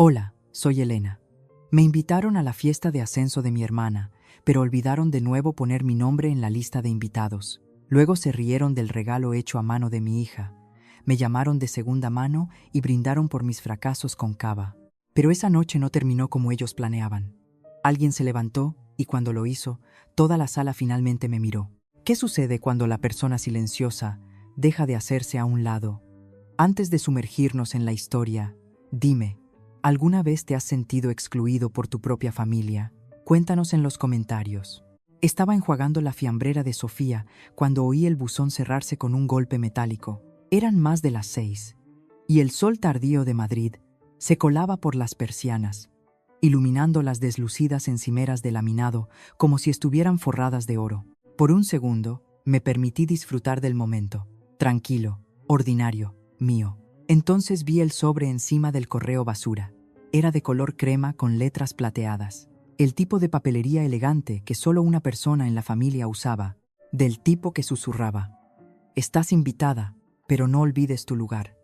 Hola, soy Elena. Me invitaron a la fiesta de ascenso de mi hermana, pero olvidaron de nuevo poner mi nombre en la lista de invitados. Luego se rieron del regalo hecho a mano de mi hija. Me llamaron de segunda mano y brindaron por mis fracasos con cava. Pero esa noche no terminó como ellos planeaban. Alguien se levantó y cuando lo hizo, toda la sala finalmente me miró. ¿Qué sucede cuando la persona silenciosa deja de hacerse a un lado? Antes de sumergirnos en la historia, dime, ¿alguna vez te has sentido excluido por tu propia familia? Cuéntanos en los comentarios. Estaba enjuagando la fiambrera de Sofía cuando oí el buzón cerrarse con un golpe metálico. Eran más de las 6, y el sol tardío de Madrid se colaba por las persianas, iluminando las deslucidas encimeras de laminado como si estuvieran forradas de oro. Por un segundo, me permití disfrutar del momento, tranquilo, ordinario, mío. Entonces vi el sobre encima del correo basura. Era de color crema con letras plateadas. El tipo de papelería elegante que solo una persona en la familia usaba, del tipo que susurraba: «Estás invitada, pero no olvides tu lugar».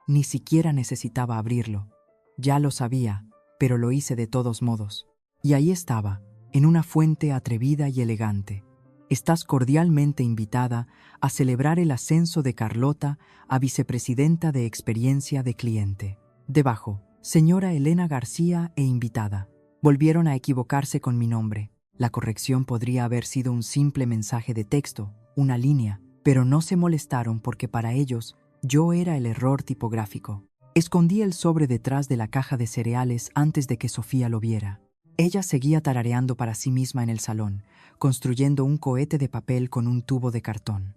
Ni siquiera necesitaba abrirlo. Ya lo sabía, pero lo hice de todos modos. Y ahí estaba, en una fuente atrevida y elegante. Estás cordialmente invitada a celebrar el ascenso de Carlota a vicepresidenta de experiencia de cliente. Debajo, señora Elena García e invitada. Volvieron a equivocarse con mi nombre. La corrección podría haber sido un simple mensaje de texto, una línea, pero no se molestaron porque para ellos yo era el error tipográfico. Escondí el sobre detrás de la caja de cereales antes de que Sofía lo viera. Ella seguía tarareando para sí misma en el salón, construyendo un cohete de papel con un tubo de cartón.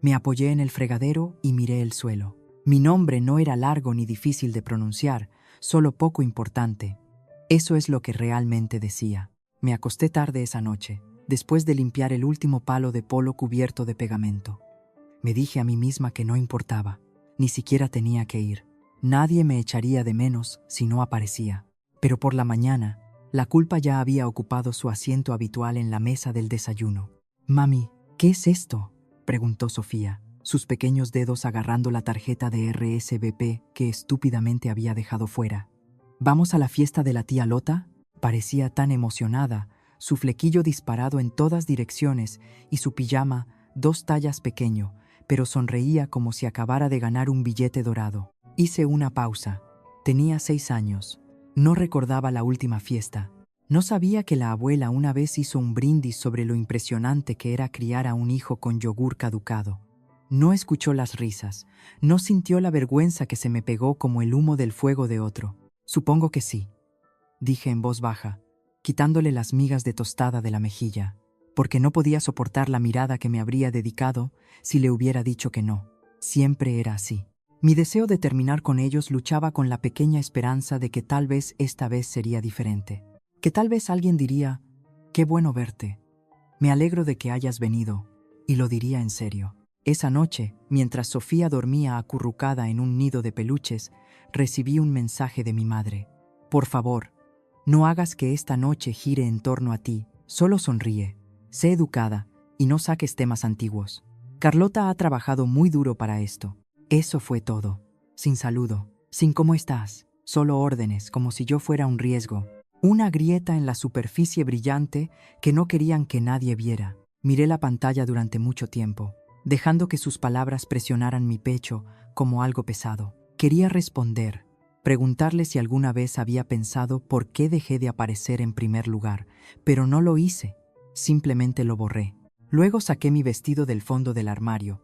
Me apoyé en el fregadero y miré el suelo. Mi nombre no era largo ni difícil de pronunciar, solo poco importante. Eso es lo que realmente decía. Me acosté tarde esa noche, después de limpiar el último palo de polo cubierto de pegamento. Me dije a mí misma que no importaba, ni siquiera tenía que ir. Nadie me echaría de menos si no aparecía. Pero por la mañana, la culpa ya había ocupado su asiento habitual en la mesa del desayuno. «Mami, ¿qué es esto?», preguntó Sofía, sus pequeños dedos agarrando la tarjeta de RSVP que estúpidamente había dejado fuera. «¿Vamos a la fiesta de la tía Lota?». Parecía tan emocionada, su flequillo disparado en todas direcciones y su pijama 2 tallas pequeño, pero sonreía como si acabara de ganar un billete dorado. Hice una pausa. Tenía 6 años. No recordaba la última fiesta. No sabía que la abuela una vez hizo un brindis sobre lo impresionante que era criar a un hijo con yogur caducado. No escuchó las risas, no sintió la vergüenza que se me pegó como el humo del fuego de otro. «Supongo que sí», dije en voz baja, quitándole las migas de tostada de la mejilla, porque no podía soportar la mirada que me habría dedicado si le hubiera dicho que no. Siempre era así. Mi deseo de terminar con ellos luchaba con la pequeña esperanza de que tal vez esta vez sería diferente. Que tal vez alguien diría: «Qué bueno verte. Me alegro de que hayas venido», y lo diría en serio. Esa noche, mientras Sofía dormía acurrucada en un nido de peluches, recibí un mensaje de mi madre. «Por favor, no hagas que esta noche gire en torno a ti. Solo sonríe. Sé educada y no saques temas antiguos. Carlota ha trabajado muy duro para esto». Eso fue todo. Sin saludo, sin «¿cómo estás?», solo órdenes, como si yo fuera un riesgo. Una grieta en la superficie brillante que no querían que nadie viera. Miré la pantalla durante mucho tiempo, dejando que sus palabras presionaran mi pecho como algo pesado. Quería responder, preguntarle si alguna vez había pensado por qué dejé de aparecer en primer lugar, pero no lo hice. Simplemente lo borré. Luego saqué mi vestido del fondo del armario,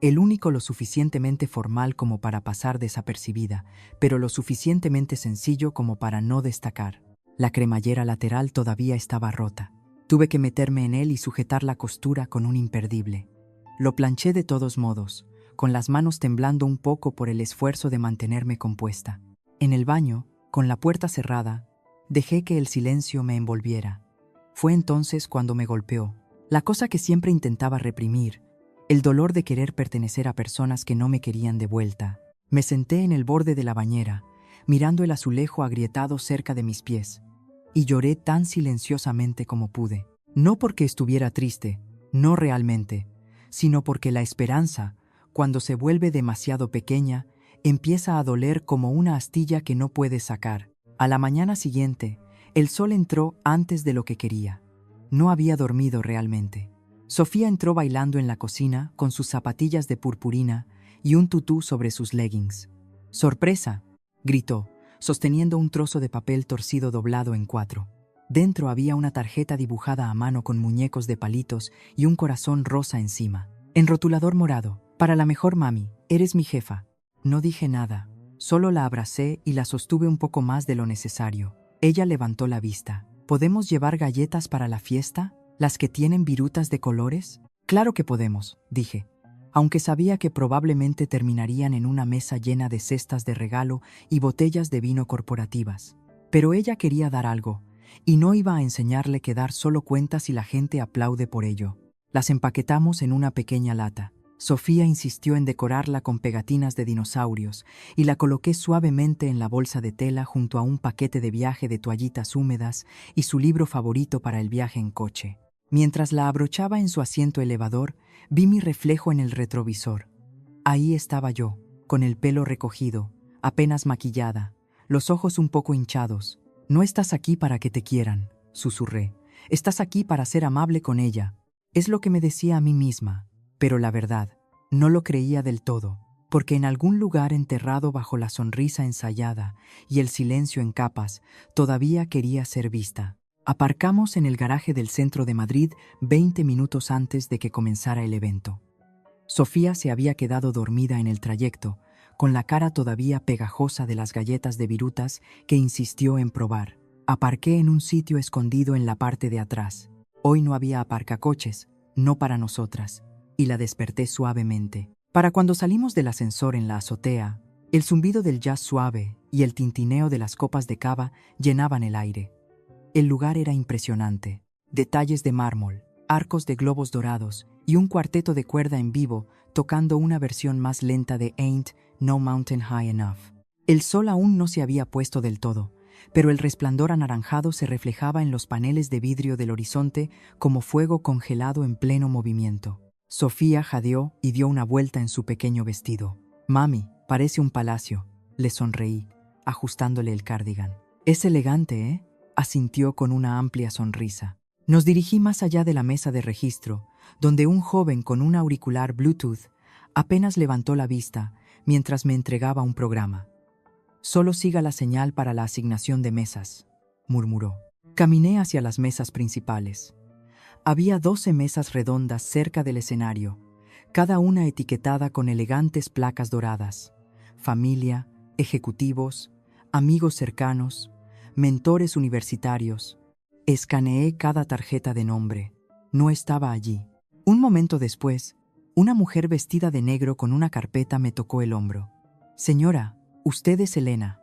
el único lo suficientemente formal como para pasar desapercibida, pero lo suficientemente sencillo como para no destacar. La cremallera lateral todavía estaba rota. Tuve que meterme en él y sujetar la costura con un imperdible. Lo planché de todos modos, con las manos temblando un poco por el esfuerzo de mantenerme compuesta. En el baño, con la puerta cerrada, dejé que el silencio me envolviera. Fue entonces cuando me golpeó, la cosa que siempre intentaba reprimir, el dolor de querer pertenecer a personas que no me querían de vuelta. Me senté en el borde de la bañera, mirando el azulejo agrietado cerca de mis pies, y lloré tan silenciosamente como pude. No porque estuviera triste, no realmente, sino porque la esperanza, cuando se vuelve demasiado pequeña, empieza a doler como una astilla que no puedes sacar. A la mañana siguiente, el sol entró antes de lo que quería. No había dormido realmente. Sofía entró bailando en la cocina con sus zapatillas de purpurina y un tutú sobre sus leggings. ¡Sorpresa!, gritó, sosteniendo un trozo de papel torcido doblado en 4. Dentro había una tarjeta dibujada a mano con muñecos de palitos y un corazón rosa encima. En rotulador morado: para la mejor mami, eres mi jefa. No dije nada, solo la abracé y la sostuve un poco más de lo necesario. Ella levantó la vista. ¿Podemos llevar galletas para la fiesta? ¿Las que tienen virutas de colores? Claro que podemos, dije, aunque sabía que probablemente terminarían en una mesa llena de cestas de regalo y botellas de vino corporativas. Pero ella quería dar algo, y no iba a enseñarle que dar solo cuenta si la gente aplaude por ello. Las empaquetamos en una pequeña lata. Sofía insistió en decorarla con pegatinas de dinosaurios y la coloqué suavemente en la bolsa de tela junto a un paquete de viaje de toallitas húmedas y su libro favorito para el viaje en coche. Mientras la abrochaba en su asiento elevador, vi mi reflejo en el retrovisor. Ahí estaba yo, con el pelo recogido, apenas maquillada, los ojos un poco hinchados. No estás aquí para que te quieran, susurré. Estás aquí para ser amable con ella. Es lo que me decía a mí misma. Pero la verdad, no lo creía del todo, porque en algún lugar enterrado bajo la sonrisa ensayada y el silencio en capas, todavía quería ser vista. Aparcamos en el garaje del centro de Madrid 20 minutos antes de que comenzara el evento. Sofía se había quedado dormida en el trayecto, con la cara todavía pegajosa de las galletas de virutas que insistió en probar. Aparqué en un sitio escondido en la parte de atrás. Hoy no había aparcacoches, no para nosotras, y la desperté suavemente. Para cuando salimos del ascensor en la azotea, el zumbido del jazz suave y el tintineo de las copas de cava llenaban el aire. El lugar era impresionante. Detalles de mármol, arcos de globos dorados y un cuarteto de cuerda en vivo tocando una versión más lenta de Ain't No Mountain High Enough. El sol aún no se había puesto del todo, pero el resplandor anaranjado se reflejaba en los paneles de vidrio del horizonte como fuego congelado en pleno movimiento. Sofía jadeó y dio una vuelta en su pequeño vestido. «Mami, parece un palacio», le sonreí, ajustándole el cardigan. «Es elegante, ¿eh?», asintió con una amplia sonrisa. Nos dirigí más allá de la mesa de registro, donde un joven con un auricular Bluetooth apenas levantó la vista mientras me entregaba un programa. «Solo siga la señal para la asignación de mesas», murmuró. Caminé hacia las mesas principales. Había 12 mesas redondas cerca del escenario, cada una etiquetada con elegantes placas doradas. Familia, ejecutivos, amigos cercanos, mentores universitarios. Escaneé cada tarjeta de nombre. No estaba allí. Un momento después, una mujer vestida de negro con una carpeta me tocó el hombro. «Señora, usted es Elena».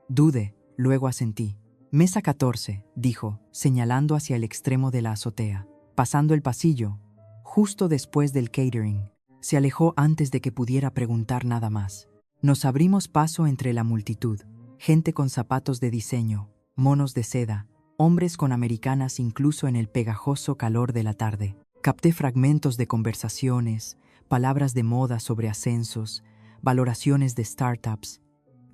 Dudé, luego asentí. «Mesa 14», dijo, señalando hacia el extremo de la azotea. Pasando el pasillo, justo después del catering, se alejó antes de que pudiera preguntar nada más. Nos abrimos paso entre la multitud, gente con zapatos de diseño, monos de seda, hombres con americanas incluso en el pegajoso calor de la tarde. Capté fragmentos de conversaciones, palabras de moda sobre ascensos, valoraciones de startups,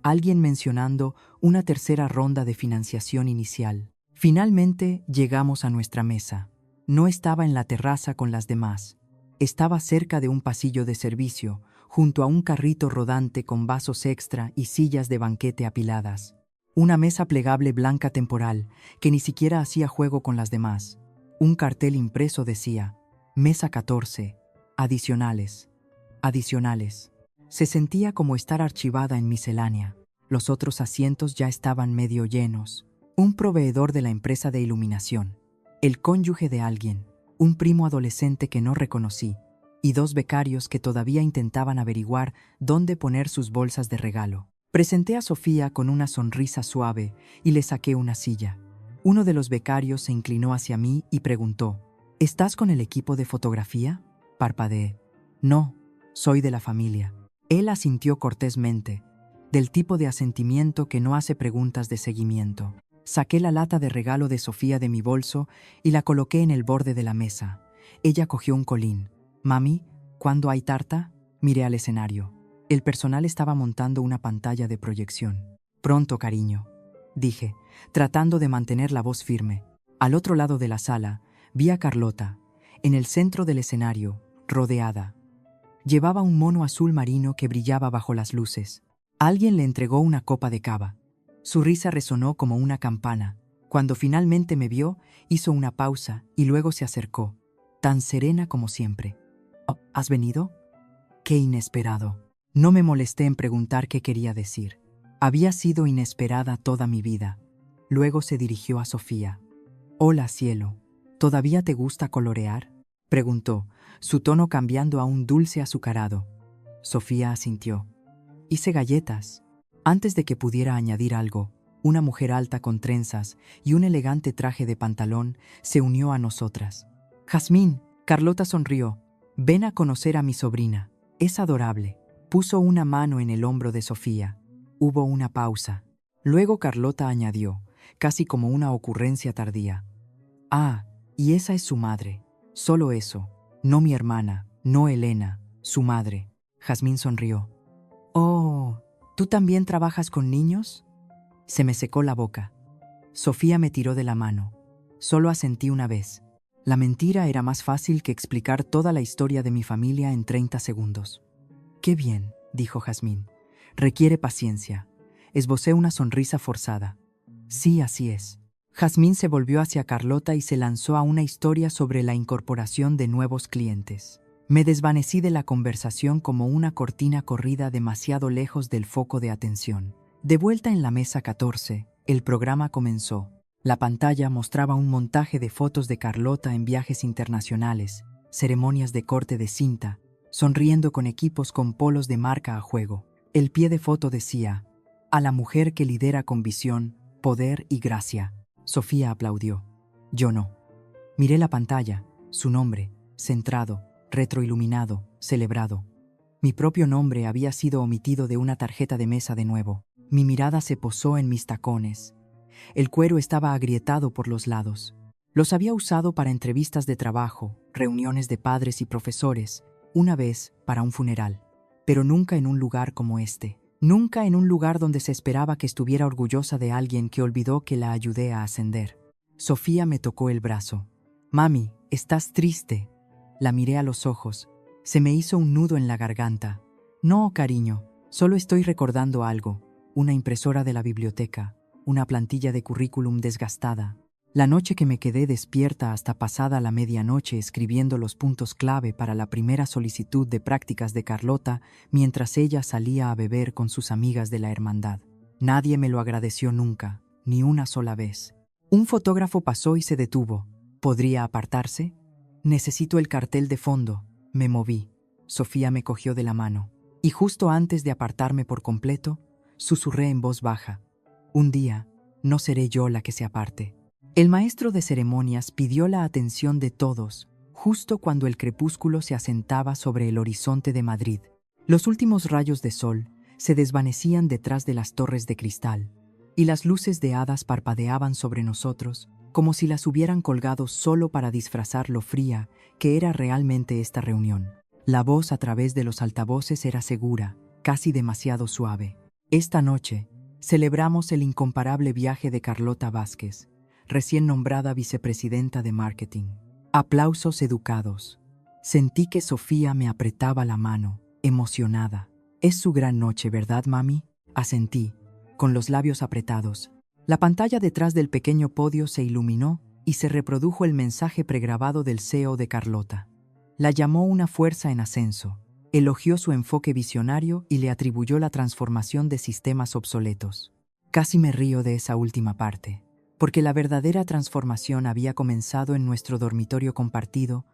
alguien mencionando una tercera ronda de financiación inicial. Finalmente llegamos a nuestra mesa. No estaba en la terraza con las demás. Estaba cerca de un pasillo de servicio, junto a un carrito rodante con vasos extra y sillas de banquete apiladas. Una mesa plegable blanca temporal, que ni siquiera hacía juego con las demás. Un cartel impreso decía: «Mesa 14, adicionales, adicionales». Se sentía como estar archivada en miscelánea. Los otros asientos ya estaban medio llenos. Un proveedor de la empresa de iluminación, el cónyuge de alguien, un primo adolescente que no reconocí, y 2 becarios que todavía intentaban averiguar dónde poner sus bolsas de regalo. Presenté a Sofía con una sonrisa suave y le saqué una silla. Uno de los becarios se inclinó hacia mí y preguntó: «¿Estás con el equipo de fotografía?». Parpadeé. «No, soy de la familia». Él asintió cortésmente, del tipo de asentimiento que no hace preguntas de seguimiento. Saqué la lata de regalo de Sofía de mi bolso y la coloqué en el borde de la mesa. Ella cogió un colín. «Mami, ¿cuándo hay tarta?». Miré al escenario. El personal estaba montando una pantalla de proyección. «Pronto, cariño». dije, tratando de mantener la voz firme. Al otro lado de la sala, vi a Carlota, en el centro del escenario, rodeada. Llevaba un mono azul marino que brillaba bajo las luces. Alguien le entregó una copa de cava. Su risa resonó como una campana. Cuando finalmente me vio, hizo una pausa y luego se acercó, tan serena como siempre. «Oh, ¿has venido?» «Qué inesperado». No me molesté en preguntar qué quería decir. Había sido inesperada toda mi vida. Luego se dirigió a Sofía. «Hola, cielo. ¿Todavía te gusta colorear?», preguntó, su tono cambiando a un dulce azucarado. Sofía asintió. «Hice galletas». Antes de que pudiera añadir algo, una mujer alta con trenzas y un elegante traje de pantalón se unió a nosotras. «Jazmín», Carlota sonrió. «Ven a conocer a mi sobrina. Es adorable». Puso una mano en el hombro de Sofía. Hubo una pausa. Luego Carlota añadió, casi como una ocurrencia tardía. «Ah, y esa es su madre. Solo eso. No mi hermana, no Elena, su madre». Jazmín sonrió. «Oh, ¿tú también trabajas con niños?». Se me secó la boca. Sofía me tiró de la mano. Solo asentí una vez. La mentira era más fácil que explicar toda la historia de mi familia en 30 segundos. «Qué bien», dijo Jazmín. «Requiere paciencia». Esbocé una sonrisa forzada. «Sí, así es». Jazmín se volvió hacia Carlota y se lanzó a una historia sobre la incorporación de nuevos clientes. Me desvanecí de la conversación como una cortina corrida demasiado lejos del foco de atención. De vuelta en la mesa 14, el programa comenzó. La pantalla mostraba un montaje de fotos de Carlota en viajes internacionales, ceremonias de corte de cinta, sonriendo con equipos con polos de marca a juego. El pie de foto decía: «A la mujer que lidera con visión, poder y gracia». Sofía aplaudió. Yo no. Miré la pantalla, su nombre, centrado, retroiluminado, celebrado. Mi propio nombre había sido omitido de una tarjeta de mesa de nuevo. Mi mirada se posó en mis tacones. El cuero estaba agrietado por los lados. Los había usado para entrevistas de trabajo, reuniones de padres y profesores, una vez para un funeral, pero nunca en un lugar como este. Nunca en un lugar donde se esperaba que estuviera orgullosa de alguien que olvidó que la ayudé a ascender. Sofía me tocó el brazo. «Mami, estás triste». La miré a los ojos. Se me hizo un nudo en la garganta. «No, cariño, solo estoy recordando algo. Una impresora de la biblioteca, una plantilla de currículum desgastada. La noche que me quedé despierta hasta pasada la medianoche escribiendo los puntos clave para la primera solicitud de prácticas de Carlota mientras ella salía a beber con sus amigas de la hermandad. Nadie me lo agradeció nunca, ni una sola vez. Un fotógrafo pasó y se detuvo. ¿Podría apartarse? Necesito el cartel de fondo». Me moví. Sofía me cogió de la mano. Y justo antes de apartarme por completo, susurré en voz baja: «Un día, no seré yo la que se aparte». El maestro de ceremonias pidió la atención de todos, justo cuando el crepúsculo se asentaba sobre el horizonte de Madrid. Los últimos rayos de sol se desvanecían detrás de las torres de cristal, y las luces de hadas parpadeaban sobre nosotros, como si las hubieran colgado solo para disfrazar lo fría que era realmente esta reunión. La voz a través de los altavoces era segura, casi demasiado suave. «Esta noche celebramos el incomparable viaje de Carlota Vázquez, recién nombrada vicepresidenta de marketing». Aplausos educados. Sentí que Sofía me apretaba la mano, emocionada. «Es su gran noche, ¿verdad, mami?», asentí, con los labios apretados. La pantalla detrás del pequeño podio se iluminó y se reprodujo el mensaje pregrabado del CEO de Carlota. La llamó una fuerza en ascenso, elogió su enfoque visionario y le atribuyó la transformación de sistemas obsoletos. Casi me río de esa última parte, porque la verdadera transformación había comenzado en nuestro dormitorio compartido,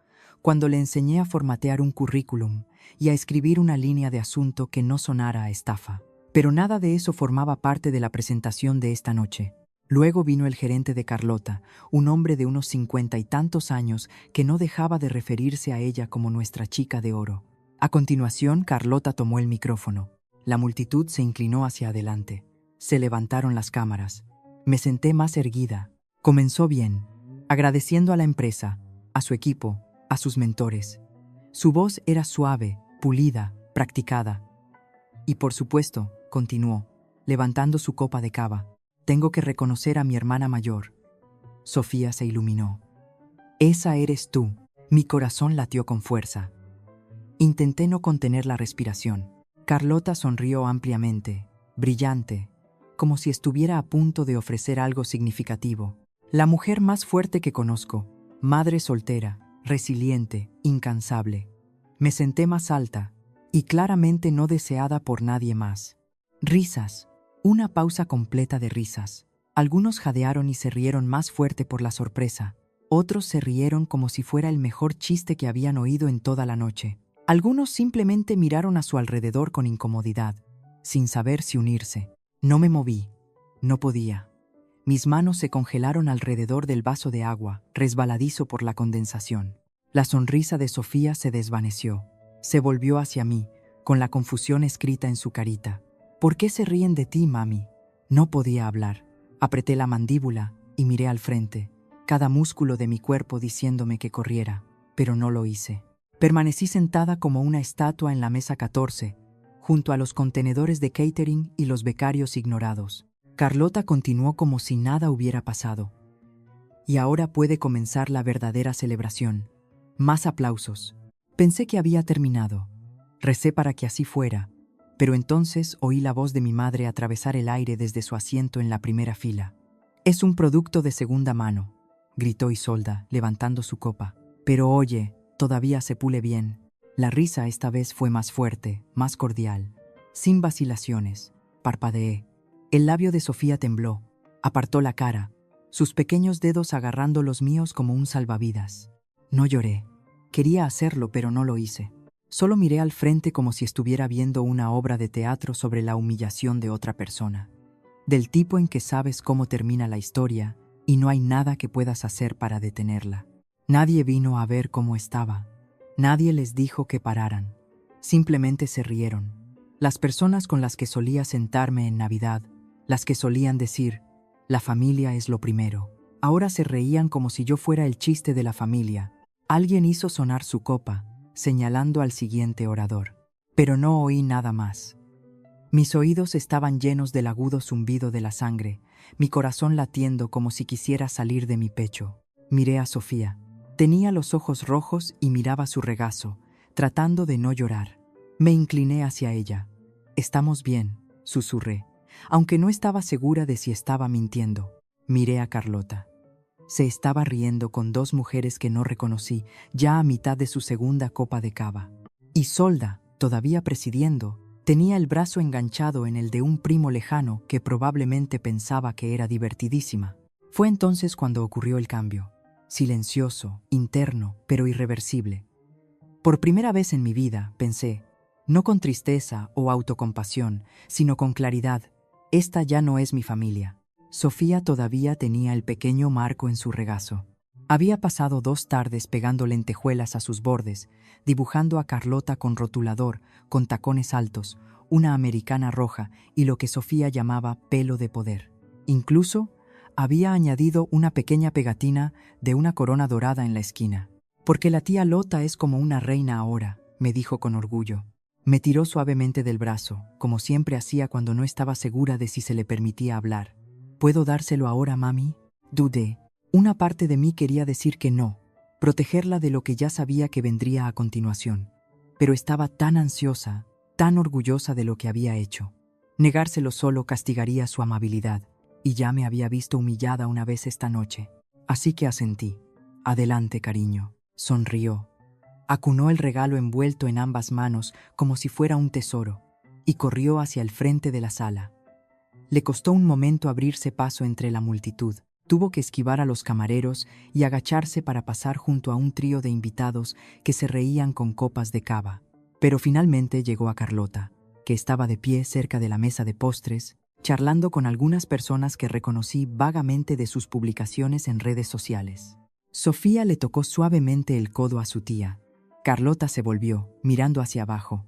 cuando le enseñé a formatear un currículum y a escribir una línea de asunto que no sonara a estafa. Pero nada de eso formaba parte de la presentación de esta noche. Luego vino el gerente de Carlota, un hombre de unos 50 y tantos años que no dejaba de referirse a ella como nuestra chica de oro. A continuación, Carlota tomó el micrófono. La multitud se inclinó hacia adelante. Se levantaron las cámaras. Me senté más erguida. Comenzó bien, agradeciendo a la empresa, a su equipo, a sus mentores. Su voz era suave, pulida, practicada. Y por supuesto, continuó, levantando su copa de cava: Tengo que reconocer a mi hermana mayor. Sofía se iluminó. Esa eres tú. Mi corazón latió con fuerza. Intenté no contener la respiración. Carlota sonrió ampliamente, brillante, como si estuviera a punto de ofrecer algo significativo. La mujer más fuerte que conozco, madre soltera, resiliente, incansable. Me senté más alta, y claramente no deseada por nadie más. Risas. Una pausa completa de risas. Algunos jadearon y se rieron más fuerte por la sorpresa. Otros se rieron como si fuera el mejor chiste que habían oído en toda la noche. Algunos simplemente miraron a su alrededor con incomodidad, sin saber si unirse. No me moví. No podía. Mis manos se congelaron alrededor del vaso de agua, resbaladizo por la condensación. La sonrisa de Sofía se desvaneció. Se volvió hacia mí, con la confusión escrita en su carita. ¿Por qué se ríen de ti, mami? No podía hablar. Apreté la mandíbula y miré al frente, cada músculo de mi cuerpo diciéndome que corriera, pero no lo hice. Permanecí sentada como una estatua en la mesa 14, junto a los contenedores de catering y los becarios ignorados. Carlota continuó como si nada hubiera pasado. Y ahora puede comenzar la verdadera celebración. Más aplausos. Pensé que había terminado. Recé para que así fuera, pero entonces oí la voz de mi madre atravesar el aire desde su asiento en la primera fila. «Es un producto de segunda mano», gritó Isolda, levantando su copa. «Pero oye, todavía se pule bien». La risa esta vez fue más fuerte, más cordial. Sin vacilaciones, parpadeé. El labio de Sofía tembló, apartó la cara, sus pequeños dedos agarrando los míos como un salvavidas. No lloré. Quería hacerlo, pero no lo hice. Solo miré al frente como si estuviera viendo una obra de teatro sobre la humillación de otra persona. Del tipo en que sabes cómo termina la historia y no hay nada que puedas hacer para detenerla. Nadie vino a ver cómo estaba. Nadie les dijo que pararan. Simplemente se rieron. Las personas con las que solía sentarme en Navidad, las que solían decir, la familia es lo primero, ahora se reían como si yo fuera el chiste de la familia. Alguien hizo sonar su copa, señalando al siguiente orador. Pero no oí nada más. Mis oídos estaban llenos del agudo zumbido de la sangre, mi corazón latiendo como si quisiera salir de mi pecho. Miré a Sofía. Tenía los ojos rojos y miraba su regazo, tratando de no llorar. Me incliné hacia ella. «Estamos bien», susurré, aunque no estaba segura de si estaba mintiendo. Miré a Carlota. Se estaba riendo con dos mujeres que no reconocí, ya a mitad de su segunda copa de cava. Isolda, todavía presidiendo, tenía el brazo enganchado en el de un primo lejano que probablemente pensaba que era divertidísima. Fue entonces cuando ocurrió el cambio. Silencioso, interno, pero irreversible. Por primera vez en mi vida, pensé, no con tristeza o autocompasión, sino con claridad, esta ya no es mi familia. Sofía todavía tenía el pequeño marco en su regazo. Había pasado 2 tardes pegando lentejuelas a sus bordes, dibujando a Carlota con rotulador, con tacones altos, una americana roja y lo que Sofía llamaba pelo de poder. Incluso había añadido una pequeña pegatina de una corona dorada en la esquina. «Porque la tía Lota es como una reina ahora», me dijo con orgullo. Me tiró suavemente del brazo, como siempre hacía cuando no estaba segura de si se le permitía hablar. «¿Puedo dárselo ahora, mami?» Dudé. Una parte de mí quería decir que no, protegerla de lo que ya sabía que vendría a continuación. Pero estaba tan ansiosa, tan orgullosa de lo que había hecho. Negárselo solo castigaría su amabilidad, y ya me había visto humillada una vez esta noche. Así que asentí. «Adelante, cariño». Sonrió. Acunó el regalo envuelto en ambas manos como si fuera un tesoro, y corrió hacia el frente de la sala. Le costó un momento abrirse paso entre la multitud. Tuvo que esquivar a los camareros y agacharse para pasar junto a un trío de invitados que se reían con copas de cava. Pero finalmente llegó a Carlota, que estaba de pie cerca de la mesa de postres, charlando con algunas personas que reconocí vagamente de sus publicaciones en redes sociales. Sofía le tocó suavemente el codo a su tía. Carlota se volvió, mirando hacia abajo.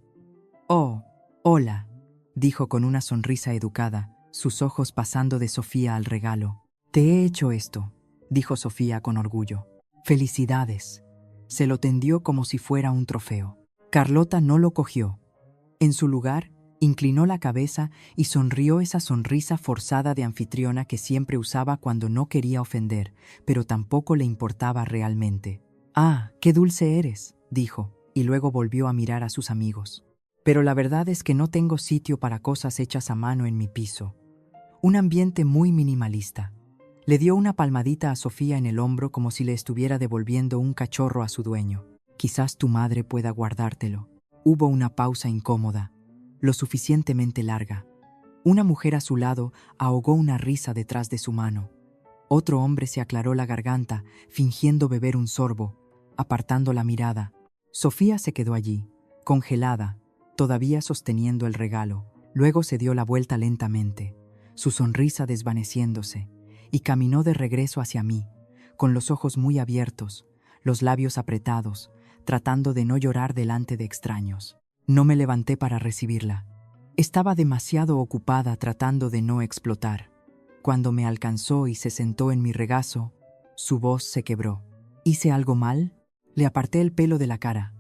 «Oh, hola», dijo con una sonrisa educada, sus ojos pasando de Sofía al regalo. «Te he hecho esto», dijo Sofía con orgullo. «Felicidades». Se lo tendió como si fuera un trofeo. Carlota no lo cogió. En su lugar, Inclinó la cabeza y sonrió esa sonrisa forzada de anfitriona que siempre usaba cuando no quería ofender, pero tampoco le importaba realmente. «Ah, qué dulce eres», dijo, y luego volvió a mirar a sus amigos. «Pero la verdad es que no tengo sitio para cosas hechas a mano en mi piso. Un ambiente muy minimalista». Le dio una palmadita a Sofía en el hombro como si le estuviera devolviendo un cachorro a su dueño. «Quizás tu madre pueda guardártelo». Hubo una pausa incómoda, lo suficientemente larga. Una mujer a su lado ahogó una risa detrás de su mano. Otro hombre se aclaró la garganta, fingiendo beber un sorbo, apartando la mirada. Sofía se quedó allí, congelada, todavía sosteniendo el regalo. Luego se dio la vuelta lentamente, su sonrisa desvaneciéndose, y caminó de regreso hacia mí, con los ojos muy abiertos, los labios apretados, tratando de no llorar delante de extraños. No me levanté para recibirla. Estaba demasiado ocupada tratando de no explotar. Cuando me alcanzó y se sentó en mi regazo, su voz se quebró. ¿Hice algo mal? Le aparté el pelo de la cara.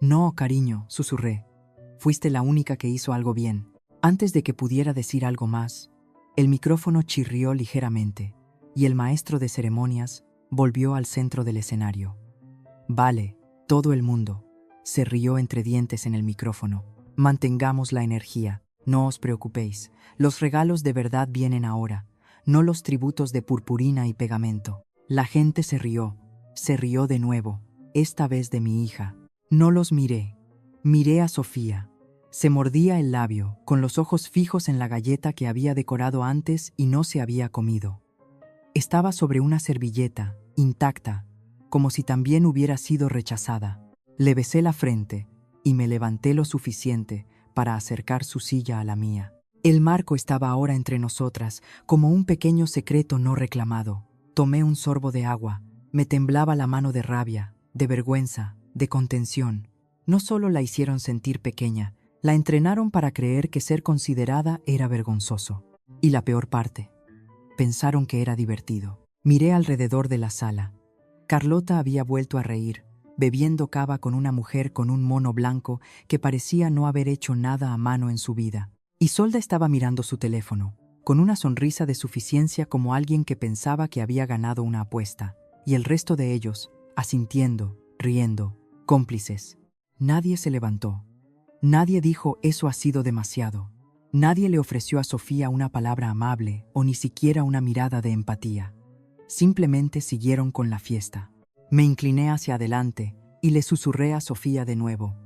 «No, cariño», susurré. «Fuiste la única que hizo algo bien». Antes de que pudiera decir algo más, el micrófono chirrió ligeramente y el maestro de ceremonias volvió al centro del escenario. «Vale, todo el mundo», se rió entre dientes en el micrófono. «Mantengamos la energía. No os preocupéis. Los regalos de verdad vienen ahora, no los tributos de purpurina y pegamento». La gente se rió de nuevo, esta vez de mi hija. No los miré. Miré a Sofía. Se mordía el labio, con los ojos fijos en la galleta que había decorado antes y no se había comido. Estaba sobre una servilleta, intacta, como si también hubiera sido rechazada. Le besé la frente y me levanté lo suficiente para acercar su silla a la mía. El marco estaba ahora entre nosotras, como un pequeño secreto no reclamado. Tomé un sorbo de agua. Me temblaba la mano de rabia, de vergüenza, de contención. No solo la hicieron sentir pequeña, la entrenaron para creer que ser considerada era vergonzoso. Y la peor parte, pensaron que era divertido. Miré alrededor de la sala. Carlota había vuelto a reír, bebiendo cava con una mujer con un mono blanco que parecía no haber hecho nada a mano en su vida. Isolda estaba mirando su teléfono, con una sonrisa de suficiencia como alguien que pensaba que había ganado una apuesta, y el resto de ellos, asintiendo, riendo, cómplices. Nadie se levantó. Nadie dijo «eso ha sido demasiado». Nadie le ofreció a Sofía una palabra amable o ni siquiera una mirada de empatía. Simplemente siguieron con la fiesta. Me incliné hacia adelante y le susurré a Sofía de nuevo.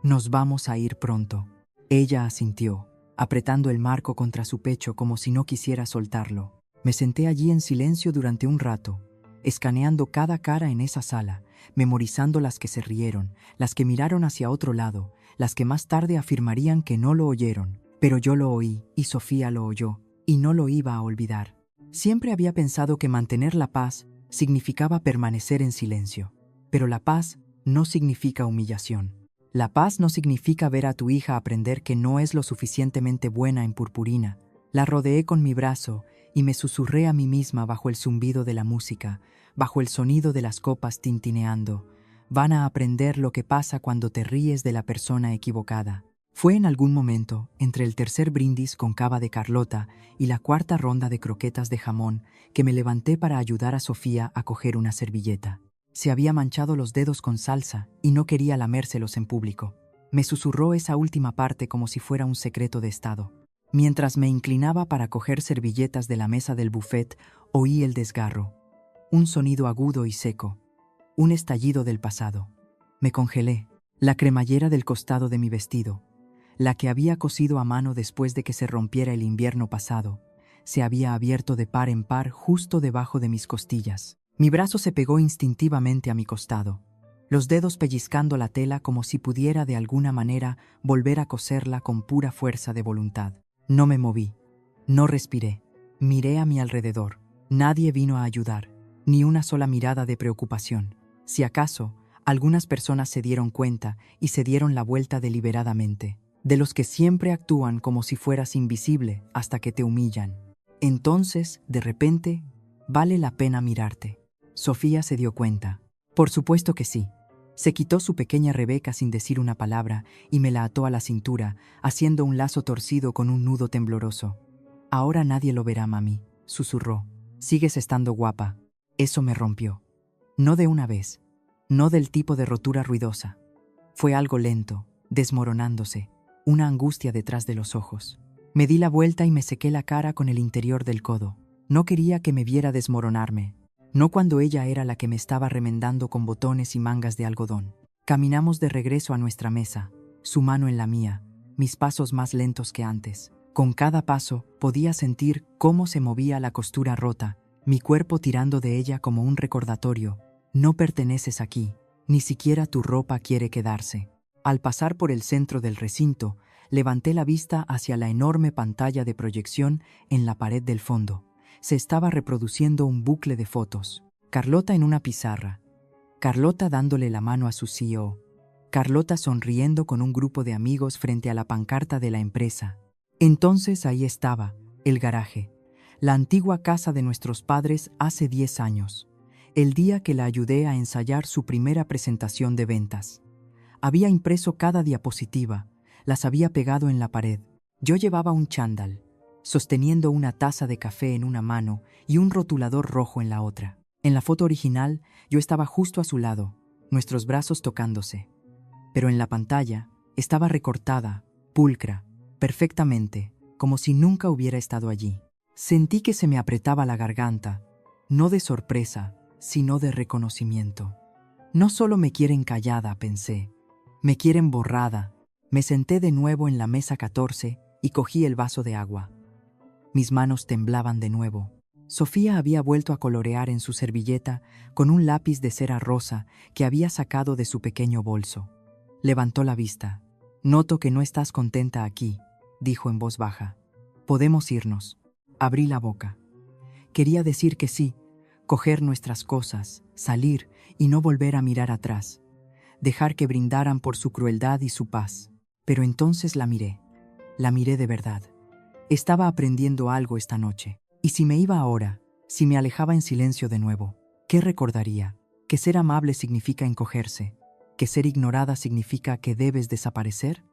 «Nos vamos a ir pronto». Ella asintió, apretando el marco contra su pecho como si no quisiera soltarlo. Me senté allí en silencio durante un rato, escaneando cada cara en esa sala, memorizando las que se rieron, las que miraron hacia otro lado, las que más tarde afirmarían que no lo oyeron. Pero yo lo oí y Sofía lo oyó, y no lo iba a olvidar. Siempre había pensado que mantener la paz significaba permanecer en silencio. Pero la paz no significa humillación. La paz no significa ver a tu hija aprender que no es lo suficientemente buena en purpurina. La rodeé con mi brazo y me susurré a mí misma bajo el zumbido de la música, bajo el sonido de las copas tintineando. Van a aprender lo que pasa cuando te ríes de la persona equivocada. Fue en algún momento, entre el tercer brindis con cava de Carlota y la cuarta ronda de croquetas de jamón, que me levanté para ayudar a Sofía a coger una servilleta. Se había manchado los dedos con salsa y no quería lamérselos en público. Me susurró esa última parte como si fuera un secreto de estado. Mientras me inclinaba para coger servilletas de la mesa del buffet, oí el desgarro. Un sonido agudo y seco. Un estallido del pasado. Me congelé. La cremallera del costado de mi vestido, la que había cosido a mano después de que se rompiera el invierno pasado, se había abierto de par en par justo debajo de mis costillas. Mi brazo se pegó instintivamente a mi costado, los dedos pellizcando la tela como si pudiera de alguna manera volver a coserla con pura fuerza de voluntad. No me moví, no respiré, miré a mi alrededor. Nadie vino a ayudar, ni una sola mirada de preocupación. Si acaso, algunas personas se dieron cuenta y se dieron la vuelta deliberadamente. De los que siempre actúan como si fueras invisible hasta que te humillan. Entonces, de repente, vale la pena mirarte. Sofía se dio cuenta. Por supuesto que sí. Se quitó su pequeña Rebeca sin decir una palabra y me la ató a la cintura, haciendo un lazo torcido con un nudo tembloroso. «Ahora nadie lo verá, mami», susurró. «Sigues estando guapa». Eso me rompió. No de una vez. No del tipo de rotura ruidosa. Fue algo lento, desmoronándose, una angustia detrás de los ojos. Me di la vuelta y me sequé la cara con el interior del codo. No quería que me viera desmoronarme. No cuando ella era la que me estaba remendando con botones y mangas de algodón. Caminamos de regreso a nuestra mesa, su mano en la mía, mis pasos más lentos que antes. Con cada paso podía sentir cómo se movía la costura rota, mi cuerpo tirando de ella como un recordatorio. No perteneces aquí, ni siquiera tu ropa quiere quedarse. Al pasar por el centro del recinto, levanté la vista hacia la enorme pantalla de proyección en la pared del fondo. Se estaba reproduciendo un bucle de fotos. Carlota en una pizarra. Carlota dándole la mano a su CEO. Carlota sonriendo con un grupo de amigos frente a la pancarta de la empresa. Entonces ahí estaba, el garaje. La antigua casa de nuestros padres hace 10 años. El día que la ayudé a ensayar su primera presentación de ventas. Había impreso cada diapositiva, las había pegado en la pared. Yo llevaba un chándal, sosteniendo una taza de café en una mano y un rotulador rojo en la otra. En la foto original, yo estaba justo a su lado, nuestros brazos tocándose. Pero en la pantalla, estaba recortada, pulcra, perfectamente, como si nunca hubiera estado allí. Sentí que se me apretaba la garganta, no de sorpresa, sino de reconocimiento. No solo me quieren callada, pensé, me quieren borrada. Me senté de nuevo en la mesa 14 y cogí el vaso de agua. Mis manos temblaban de nuevo. Sofía había vuelto a colorear en su servilleta con un lápiz de cera rosa que había sacado de su pequeño bolso. Levantó la vista. «Noto que no estás contenta aquí», dijo en voz baja. «Podemos irnos». Abrí la boca. Quería decir que sí, coger nuestras cosas, salir y no volver a mirar atrás. Dejar que brindaran por su crueldad y su paz. Pero entonces la miré de verdad. Estaba aprendiendo algo esta noche. Y si me iba ahora, si me alejaba en silencio de nuevo, ¿qué recordaría? ¿Que ser amable significa encogerse? ¿Que ser ignorada significa que debes desaparecer?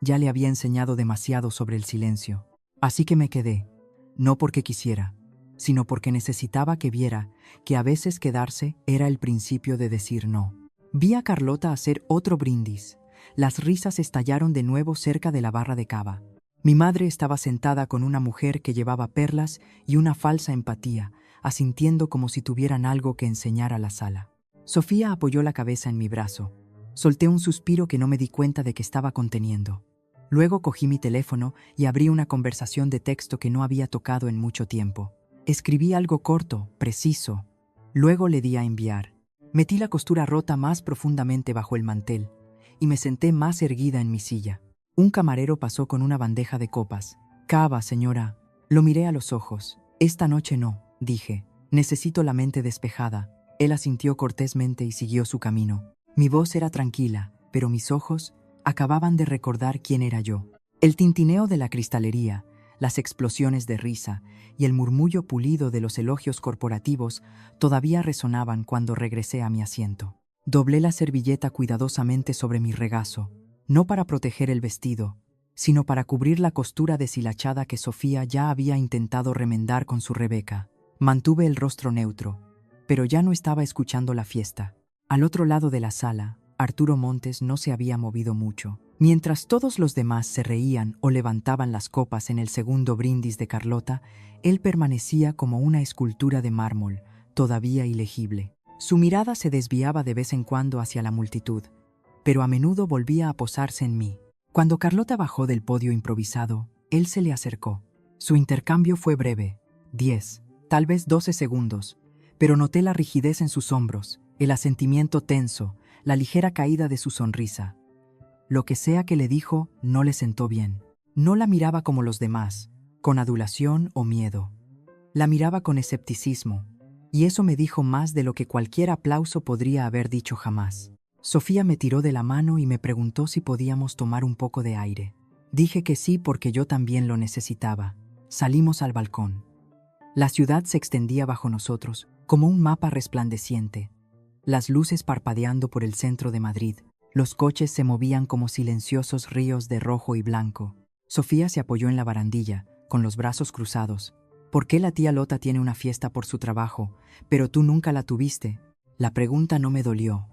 Ya le había enseñado demasiado sobre el silencio. Así que me quedé, no porque quisiera, sino porque necesitaba que viera que a veces quedarse era el principio de decir no. Vi a Carlota hacer otro brindis. Las risas estallaron de nuevo cerca de la barra de cava. Mi madre estaba sentada con una mujer que llevaba perlas y una falsa empatía, asintiendo como si tuvieran algo que enseñar a la sala. Sofía apoyó la cabeza en mi brazo. Solté un suspiro que no me di cuenta de que estaba conteniendo. Luego cogí mi teléfono y abrí una conversación de texto que no había tocado en mucho tiempo. Escribí algo corto, preciso. Luego le di a enviar. Metí la costura rota más profundamente bajo el mantel y me senté más erguida en mi silla. Un camarero pasó con una bandeja de copas. «Cava, señora». Lo miré a los ojos. «Esta noche no», dije. «Necesito la mente despejada». Él asintió cortésmente y siguió su camino. Mi voz era tranquila, pero mis ojos acababan de recordar quién era yo. El tintineo de la cristalería, las explosiones de risa y el murmullo pulido de los elogios corporativos todavía resonaban cuando regresé a mi asiento. Doblé la servilleta cuidadosamente sobre mi regazo, no para proteger el vestido, sino para cubrir la costura deshilachada que Sofía ya había intentado remendar con su Rebeca. Mantuve el rostro neutro, pero ya no estaba escuchando la fiesta. Al otro lado de la sala, Arturo Montes no se había movido mucho. Mientras todos los demás se reían o levantaban las copas en el segundo brindis de Carlota, él permanecía como una escultura de mármol, todavía ilegible. Su mirada se desviaba de vez en cuando hacia la multitud, pero a menudo volvía a posarse en mí. Cuando Carlota bajó del podio improvisado, él se le acercó. Su intercambio fue breve, 10, tal vez 12 segundos, pero noté la rigidez en sus hombros, el asentimiento tenso, la ligera caída de su sonrisa. Lo que sea que le dijo no le sentó bien. No la miraba como los demás, con adulación o miedo. La miraba con escepticismo, y eso me dijo más de lo que cualquier aplauso podría haber dicho jamás. Sofía me tiró de la mano y me preguntó si podíamos tomar un poco de aire. Dije que sí porque yo también lo necesitaba. Salimos al balcón. La ciudad se extendía bajo nosotros, como un mapa resplandeciente. las luces parpadeando por el centro de Madrid. Los coches se movían como silenciosos ríos de rojo y blanco. Sofía se apoyó en la barandilla, con los brazos cruzados. ¿Por qué la tía Lota tiene una fiesta por su trabajo, pero tú nunca la tuviste? La pregunta no me dolió.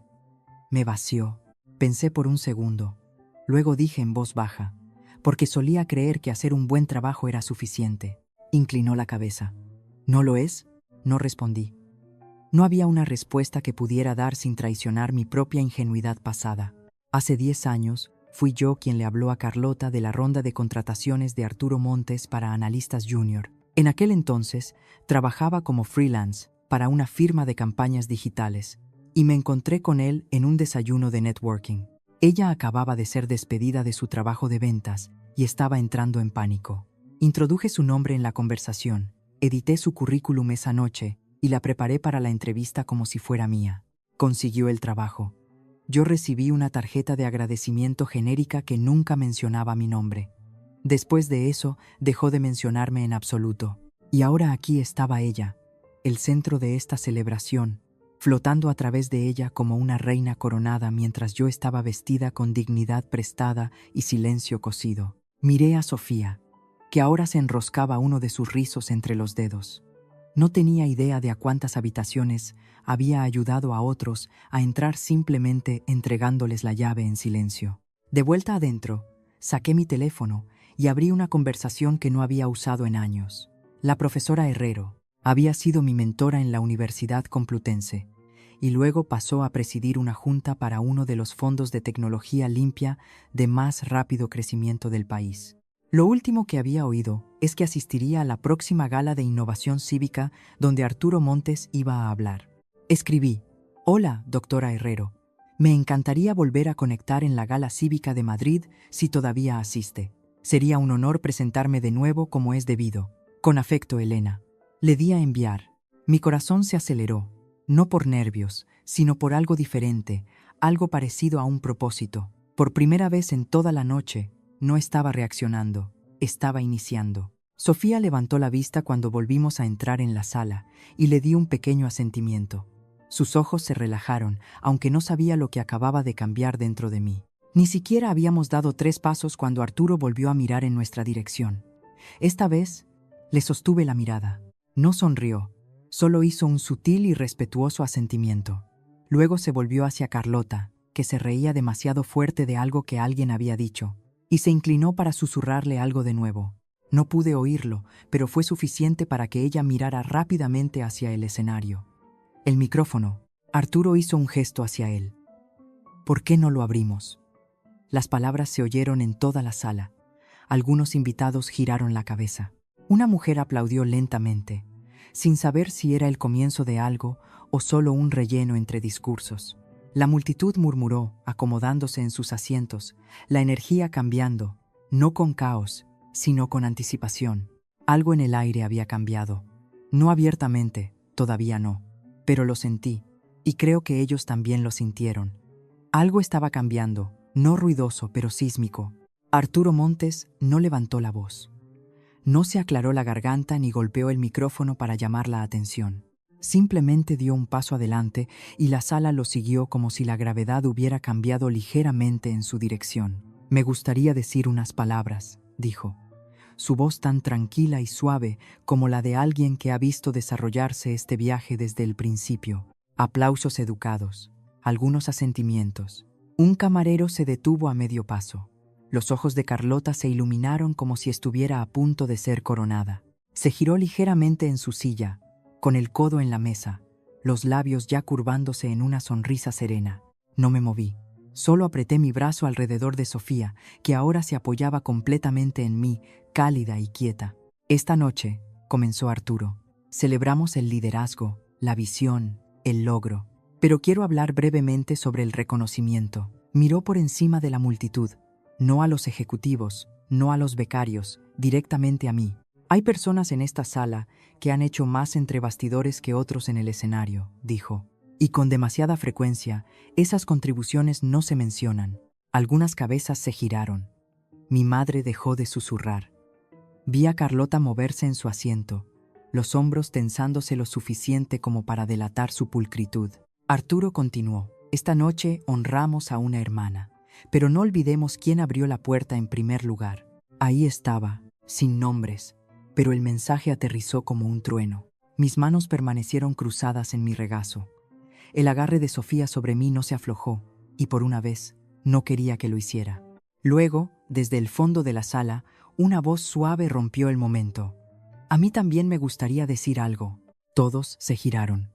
Me vació. Pensé por un segundo. Luego dije en voz baja, porque solía creer que hacer un buen trabajo era suficiente. Inclinó la cabeza. ¿No lo es? No respondí. No había una respuesta que pudiera dar sin traicionar mi propia ingenuidad pasada. Hace 10 años, fui yo quien le habló a Carlota de la ronda de contrataciones de Arturo Montes para Analistas Junior. En aquel entonces, trabajaba como freelance para una firma de campañas digitales, y me encontré con él en un desayuno de networking. Ella acababa de ser despedida de su trabajo de ventas y estaba entrando en pánico. Introduje su nombre en la conversación, edité su currículum esa noche y la preparé para la entrevista como si fuera mía. Consiguió el trabajo. Yo recibí una tarjeta de agradecimiento genérica que nunca mencionaba mi nombre. Después de eso, dejó de mencionarme en absoluto. Y ahora aquí estaba ella, el centro de esta celebración, flotando a través de ella como una reina coronada mientras yo estaba vestida con dignidad prestada y silencio cosido. Miré a Sofía, que ahora se enroscaba uno de sus rizos entre los dedos. No tenía idea de a cuántas habitaciones había ayudado a otros a entrar simplemente entregándoles la llave en silencio. De vuelta adentro, saqué mi teléfono y abrí una conversación que no había usado en años. La profesora Herrero había sido mi mentora en la Universidad Complutense y luego pasó a presidir una junta para uno de los fondos de tecnología limpia de más rápido crecimiento del país. Lo último que había oído es que asistiría a la próxima gala de innovación cívica donde Arturo Montes iba a hablar. Escribí: «Hola, doctora Herrero. Me encantaría volver a conectar en la Gala Cívica de Madrid si todavía asiste. Sería un honor presentarme de nuevo como es debido. Con afecto, Elena». Le di a enviar. Mi corazón se aceleró, no por nervios, sino por algo diferente, algo parecido a un propósito. Por primera vez en toda la noche, no estaba reaccionando, estaba iniciando. Sofía levantó la vista cuando volvimos a entrar en la sala y le di un pequeño asentimiento. Sus ojos se relajaron, aunque no sabía lo que acababa de cambiar dentro de mí. Ni siquiera habíamos dado 3 pasos cuando Arturo volvió a mirar en nuestra dirección. Esta vez, le sostuve la mirada. No sonrió, solo hizo un sutil y respetuoso asentimiento. Luego se volvió hacia Carlota, que se reía demasiado fuerte de algo que alguien había dicho, y se inclinó para susurrarle algo de nuevo. No pude oírlo, pero fue suficiente para que ella mirara rápidamente hacia el escenario. El micrófono. Arturo hizo un gesto hacia él. «¿Por qué no lo abrimos?». Las palabras se oyeron en toda la sala. Algunos invitados giraron la cabeza. Una mujer aplaudió lentamente, sin saber si era el comienzo de algo o solo un relleno entre discursos. La multitud murmuró, acomodándose en sus asientos, la energía cambiando, no con caos, sino con anticipación. Algo en el aire había cambiado. No abiertamente, todavía no, pero lo sentí, y creo que ellos también lo sintieron. Algo estaba cambiando, no ruidoso, pero sísmico. Arturo Montes no levantó la voz. No se aclaró la garganta ni golpeó el micrófono para llamar la atención. Simplemente dio un paso adelante y la sala lo siguió como si la gravedad hubiera cambiado ligeramente en su dirección. «Me gustaría decir unas palabras», dijo. Su voz tan tranquila y suave como la de alguien que ha visto desarrollarse este viaje desde el principio. Aplausos educados, algunos asentimientos. Un camarero se detuvo a medio paso. Los ojos de Carlota se iluminaron como si estuviera a punto de ser coronada. Se giró ligeramente en su silla, con el codo en la mesa, los labios ya curvándose en una sonrisa serena. No me moví. Solo apreté mi brazo alrededor de Sofía, que ahora se apoyaba completamente en mí, cálida y quieta. «Esta noche», comenzó Arturo, «celebramos el liderazgo, la visión, el logro. Pero quiero hablar brevemente sobre el reconocimiento». Miró por encima de la multitud. No a los ejecutivos, no a los becarios, directamente a mí. «Hay personas en esta sala que han hecho más entre bastidores que otros en el escenario», dijo. «Y con demasiada frecuencia, esas contribuciones no se mencionan». Algunas cabezas se giraron. Mi madre dejó de susurrar. Vi a Carlota moverse en su asiento, los hombros tensándose lo suficiente como para delatar su pulcritud. Arturo continuó. Esta noche honramos a una hermana, pero no olvidemos quién abrió la puerta en primer lugar. Ahí estaba, sin nombres, pero el mensaje aterrizó como un trueno. Mis manos permanecieron cruzadas en mi regazo. El agarre de Sofía sobre mí no se aflojó, y por una vez, no quería que lo hiciera. Luego, desde el fondo de la sala, una voz suave rompió el momento. A mí también me gustaría decir algo. Todos se giraron.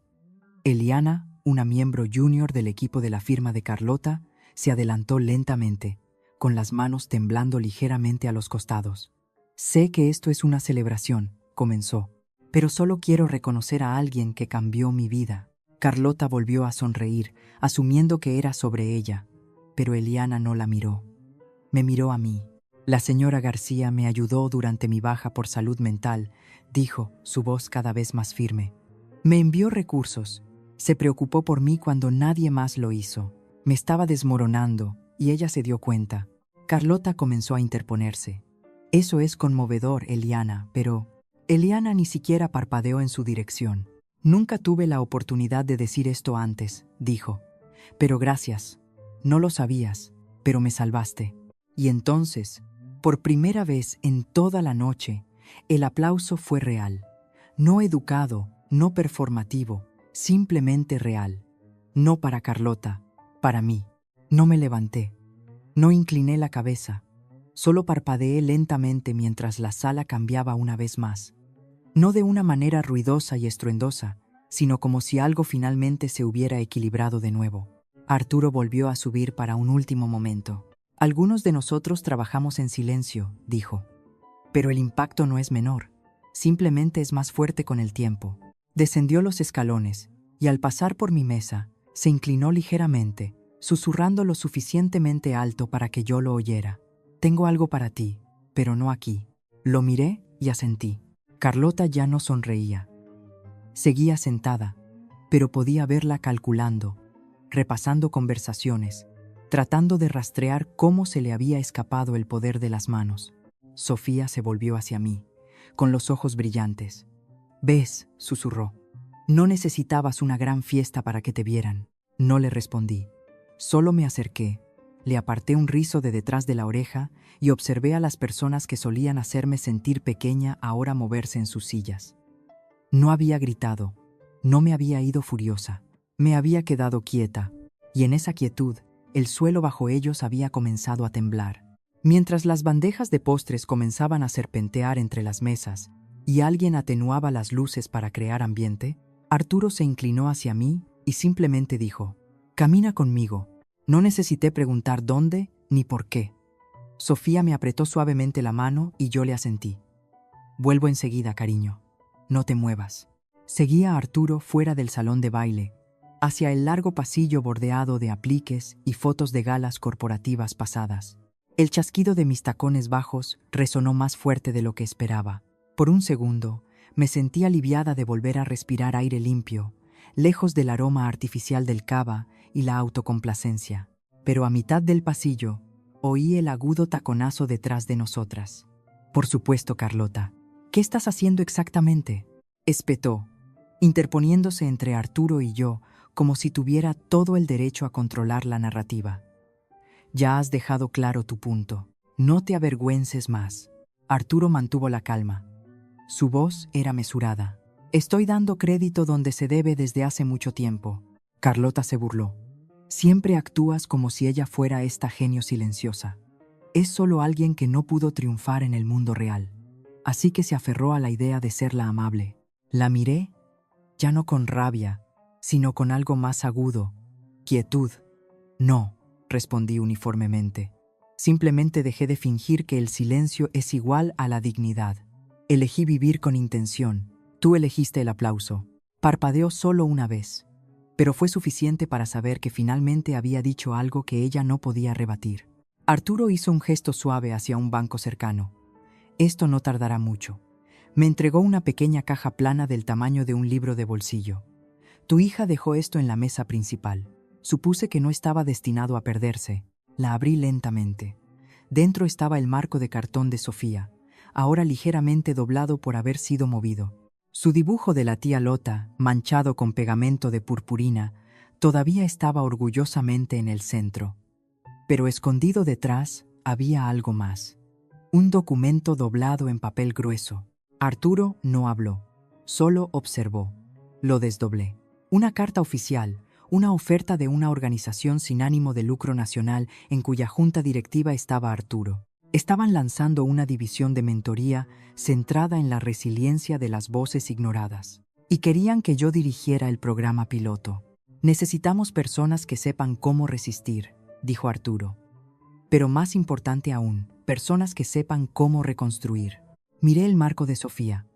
Eliana, una miembro junior del equipo de la firma de Carlota, se adelantó lentamente, con las manos temblando ligeramente a los costados. Sé que esto es una celebración, comenzó, pero solo quiero reconocer a alguien que cambió mi vida. Carlota volvió a sonreír, asumiendo que era sobre ella, pero Eliana no la miró. Me miró a mí. La señora García me ayudó durante mi baja por salud mental, dijo, su voz cada vez más firme. Me envió recursos. Se preocupó por mí cuando nadie más lo hizo. Me estaba desmoronando, y ella se dio cuenta. Carlota comenzó a interponerse. Eso es conmovedor, Eliana, pero... Eliana ni siquiera parpadeó en su dirección. Nunca tuve la oportunidad de decir esto antes, dijo. Pero gracias. No lo sabías, pero me salvaste. Y entonces, por primera vez en toda la noche, el aplauso fue real. No educado, no performativo, simplemente real. No para Carlota, para mí. No me levanté. No incliné la cabeza. Solo parpadeé lentamente mientras la sala cambiaba una vez más. No de una manera ruidosa y estruendosa, sino como si algo finalmente se hubiera equilibrado de nuevo. Arturo volvió a subir para un último momento. Algunos de nosotros trabajamos en silencio, dijo. Pero el impacto no es menor, simplemente es más fuerte con el tiempo. Descendió los escalones, y al pasar por mi mesa, se inclinó ligeramente, susurrando lo suficientemente alto para que yo lo oyera. Tengo algo para ti, pero no aquí. Lo miré y asentí. Carlota ya no sonreía. Seguía sentada, pero podía verla calculando, repasando conversaciones, tratando de rastrear cómo se le había escapado el poder de las manos. Sofía se volvió hacia mí, con los ojos brillantes. «¿Ves?», susurró. «No necesitabas una gran fiesta para que te vieran». No le respondí. Solo me acerqué, le aparté un rizo de detrás de la oreja y observé a las personas que solían hacerme sentir pequeña ahora moverse en sus sillas. No había gritado, no me había ido furiosa, me había quedado quieta, y en esa quietud, el suelo bajo ellos había comenzado a temblar. Mientras las bandejas de postres comenzaban a serpentear entre las mesas y alguien atenuaba las luces para crear ambiente, Arturo se inclinó hacia mí y simplemente dijo, «Camina conmigo». No necesité preguntar dónde ni por qué. Sofía me apretó suavemente la mano y yo le asentí. «Vuelvo enseguida, cariño. No te muevas». Seguí a Arturo fuera del salón de baile, hacia el largo pasillo bordeado de apliques y fotos de galas corporativas pasadas. El chasquido de mis tacones bajos resonó más fuerte de lo que esperaba. Por un segundo, me sentí aliviada de volver a respirar aire limpio, lejos del aroma artificial del cava y la autocomplacencia. Pero a mitad del pasillo, oí el agudo taconazo detrás de nosotras. «Por supuesto, Carlota. ¿Qué estás haciendo exactamente?», espetó, interponiéndose entre Arturo y yo, como si tuviera todo el derecho a controlar la narrativa. «Ya has dejado claro tu punto. No te avergüences más». Arturo mantuvo la calma. Su voz era mesurada. «Estoy dando crédito donde se debe desde hace mucho tiempo». Carlota se burló. «Siempre actúas como si ella fuera esta genio silenciosa. Es solo alguien que no pudo triunfar en el mundo real. Así que se aferró a la idea de ser la amable». La miré, ya no con rabia, sino con algo más agudo, quietud. «No», respondí uniformemente. Simplemente dejé de fingir que el silencio es igual a la dignidad. Elegí vivir con intención. Tú elegiste el aplauso. Parpadeó solo una vez, pero fue suficiente para saber que finalmente había dicho algo que ella no podía rebatir. Arturo hizo un gesto suave hacia un banco cercano. «Esto no tardará mucho». Me entregó una pequeña caja plana del tamaño de un libro de bolsillo. «Tu hija dejó esto en la mesa principal. Supuse que no estaba destinado a perderse». La abrí lentamente. Dentro estaba el marco de cartón de Sofía, ahora ligeramente doblado por haber sido movido. Su dibujo de la tía Lota, manchado con pegamento de purpurina, Todavía estaba orgullosamente en el centro. Pero escondido detrás había algo más. Un documento doblado en papel grueso. Arturo no habló, solo observó. Lo desdoblé. Una carta oficial, una oferta de una organización sin ánimo de lucro nacional en cuya junta directiva estaba Arturo. Estaban lanzando una división de mentoría centrada en la resiliencia de las voces ignoradas. Y querían que yo dirigiera el programa piloto. Necesitamos personas que sepan cómo resistir, dijo Arturo. Pero más importante aún, personas que sepan cómo reconstruir. Miré el marco de Sofía.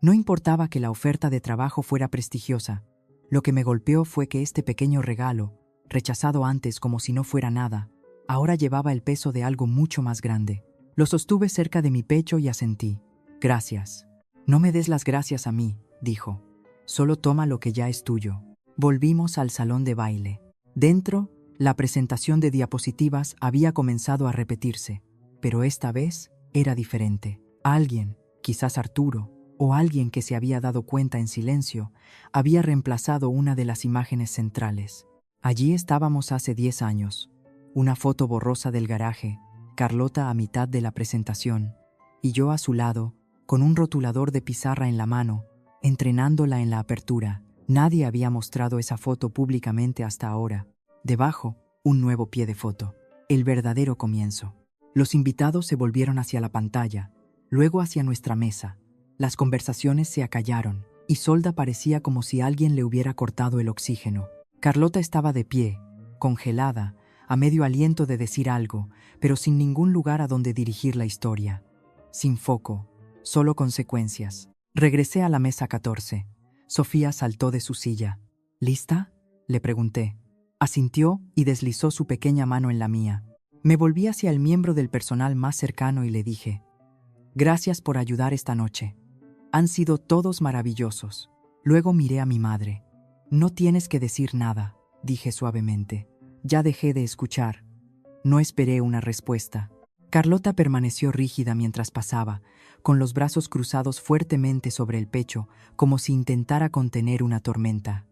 No importaba que la oferta de trabajo fuera prestigiosa. Lo que me golpeó fue que este pequeño regalo, rechazado antes como si no fuera nada, ahora llevaba el peso de algo mucho más grande. Lo sostuve cerca de mi pecho y asentí. Gracias. No me des las gracias a mí, dijo. Solo toma lo que ya es tuyo. Volvimos al salón de baile. Dentro, la presentación de diapositivas había comenzado a repetirse, pero esta vez era diferente. Alguien, quizás Arturo, o alguien que se había dado cuenta en silencio, había reemplazado una de las imágenes centrales. Allí estábamos hace 10 años. Una foto borrosa del garaje, Carlota a mitad de la presentación, y yo a su lado, con un rotulador de pizarra en la mano, entrenándola en la apertura. Nadie había mostrado esa foto públicamente hasta ahora. Debajo, un nuevo pie de foto. El verdadero comienzo. Los invitados se volvieron hacia la pantalla, luego hacia nuestra mesa. Las conversaciones se acallaron, y Solda parecía como si alguien le hubiera cortado el oxígeno. Carlota estaba de pie, congelada, a medio aliento de decir algo, pero sin ningún lugar a donde dirigir la historia. Sin foco, solo consecuencias. Regresé a la mesa 14. Sofía saltó de su silla. ¿Lista?, le pregunté. Asintió y deslizó su pequeña mano en la mía. Me volví hacia el miembro del personal más cercano y le dije: «Gracias por ayudar esta noche. Han sido todos maravillosos». Luego miré a mi madre. «No tienes que decir nada», dije suavemente. Ya dejé de escuchar. No esperé una respuesta. Carlota permaneció rígida mientras pasaba, con los brazos cruzados fuertemente sobre el pecho, como si intentara contener una tormenta.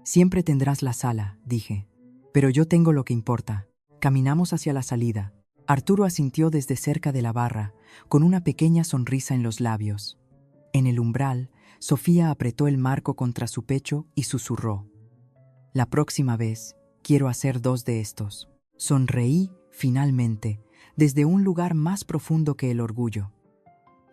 «Siempre tendrás la sala», dije. «Pero yo tengo lo que importa». Caminamos hacia la salida. Arturo asintió desde cerca de la barra, con una pequeña sonrisa en los labios. En el umbral, Sofía apretó el marco contra su pecho y susurró: «La próxima vez, quiero hacer 2 de estos». Sonreí, finalmente, desde un lugar más profundo que el orgullo.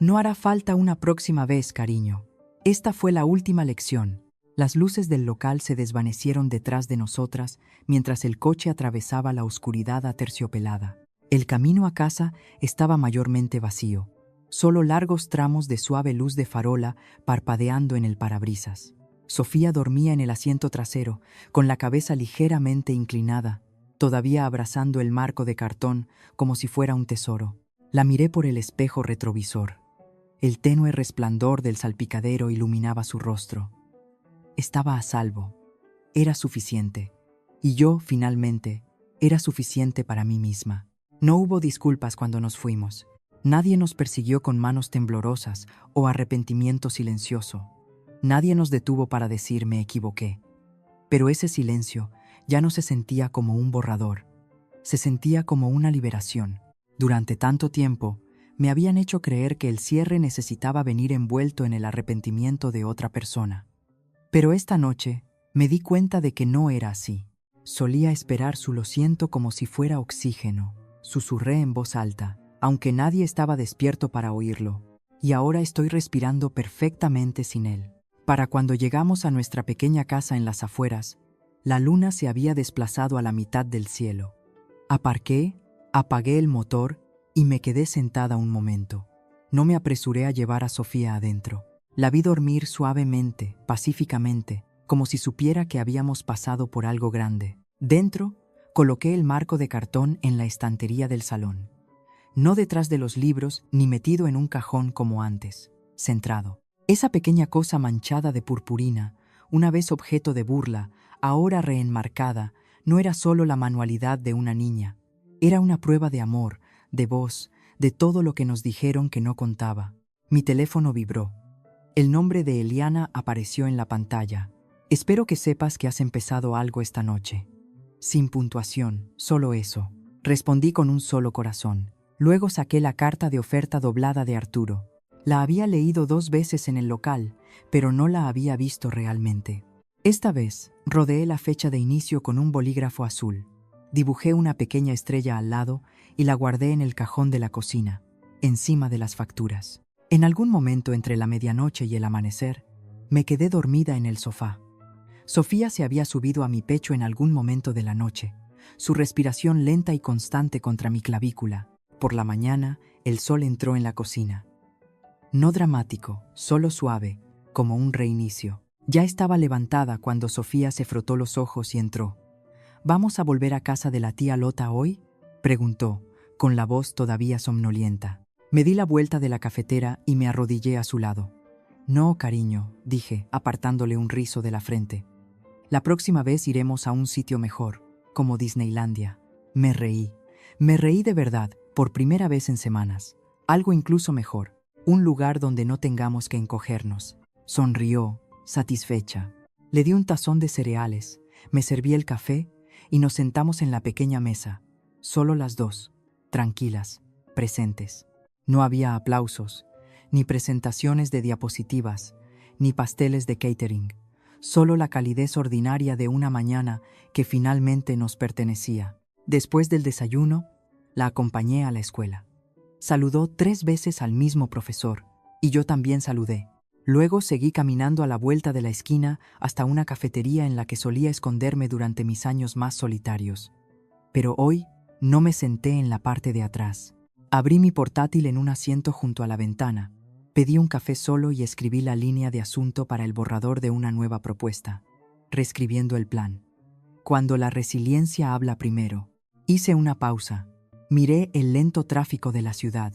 «No hará falta una próxima vez, cariño. Esta fue la última lección». Las luces del local se desvanecieron detrás de nosotras mientras el coche atravesaba la oscuridad aterciopelada. El camino a casa estaba mayormente vacío, solo largos tramos de suave luz de farola parpadeando en el parabrisas. Sofía dormía en el asiento trasero, con la cabeza ligeramente inclinada, todavía abrazando el marco de cartón como si fuera un tesoro. La miré por el espejo retrovisor. El tenue resplandor del salpicadero iluminaba su rostro. Estaba a salvo. Era suficiente. Y yo, finalmente, era suficiente para mí misma. No hubo disculpas cuando nos fuimos. Nadie nos persiguió con manos temblorosas o arrepentimiento silencioso. Nadie nos detuvo para decir «me equivoqué». Pero ese silencio ya no se sentía como un borrador. Se sentía como una liberación. Durante tanto tiempo, me habían hecho creer que el cierre necesitaba venir envuelto en el arrepentimiento de otra persona. Pero esta noche me di cuenta de que no era así. Solía esperar su «lo siento» como si fuera oxígeno. Susurré en voz alta, aunque nadie estaba despierto para oírlo. Y ahora estoy respirando perfectamente sin él. Para cuando llegamos a nuestra pequeña casa en las afueras, la luna se había desplazado a la mitad del cielo. Aparqué, apagué el motor y me quedé sentada un momento. No me apresuré a llevar a Sofía adentro. La vi dormir suavemente, pacíficamente, como si supiera que habíamos pasado por algo grande. Dentro, coloqué el marco de cartón en la estantería del salón. No detrás de los libros ni metido en un cajón como antes, centrado. Esa pequeña cosa manchada de purpurina, una vez objeto de burla, ahora reenmarcada, no era solo la manualidad de una niña. Era una prueba de amor, de voz, de todo lo que nos dijeron que no contaba. Mi teléfono vibró. El nombre de Eliana apareció en la pantalla. Espero que sepas que has empezado algo esta noche. Sin puntuación, solo eso. Respondí con un solo corazón. Luego saqué la carta de oferta doblada de Arturo. La había leído 2 veces en el local, pero no la había visto realmente. Esta vez, rodeé la fecha de inicio con un bolígrafo azul. Dibujé una pequeña estrella al lado y la guardé en el cajón de la cocina, encima de las facturas. En algún momento entre la medianoche y el amanecer, me quedé dormida en el sofá. Sofía se había subido a mi pecho en algún momento de la noche, su respiración lenta y constante contra mi clavícula. Por la mañana, el sol entró en la cocina. No dramático, solo suave, como un reinicio. Ya estaba levantada cuando Sofía se frotó los ojos y entró. ¿Vamos a volver a casa de la tía Lota hoy?, preguntó, con la voz todavía somnolienta. Me di la vuelta de la cafetera y me arrodillé a su lado. No, cariño, dije, apartándole un rizo de la frente. La próxima vez iremos a un sitio mejor, como Disneylandia. Me reí de verdad, por primera vez en semanas. Algo incluso mejor, un lugar donde no tengamos que encogernos. Sonrió, satisfecha. Le di un tazón de cereales, me serví el café y nos sentamos en la pequeña mesa, solo las dos, tranquilas, presentes. No había aplausos, ni presentaciones de diapositivas, ni pasteles de catering, solo la calidez ordinaria de una mañana que finalmente nos pertenecía. Después del desayuno, la acompañé a la escuela. Saludó 3 veces al mismo profesor, y yo también saludé. Luego seguí caminando a la vuelta de la esquina hasta una cafetería en la que solía esconderme durante mis años más solitarios. Pero hoy no me senté en la parte de atrás. Abrí mi portátil en un asiento junto a la ventana, pedí un café solo y escribí la línea de asunto para el borrador de una nueva propuesta, reescribiendo el plan. Cuando la resiliencia habla primero. Hice una pausa. Miré el lento tráfico de la ciudad,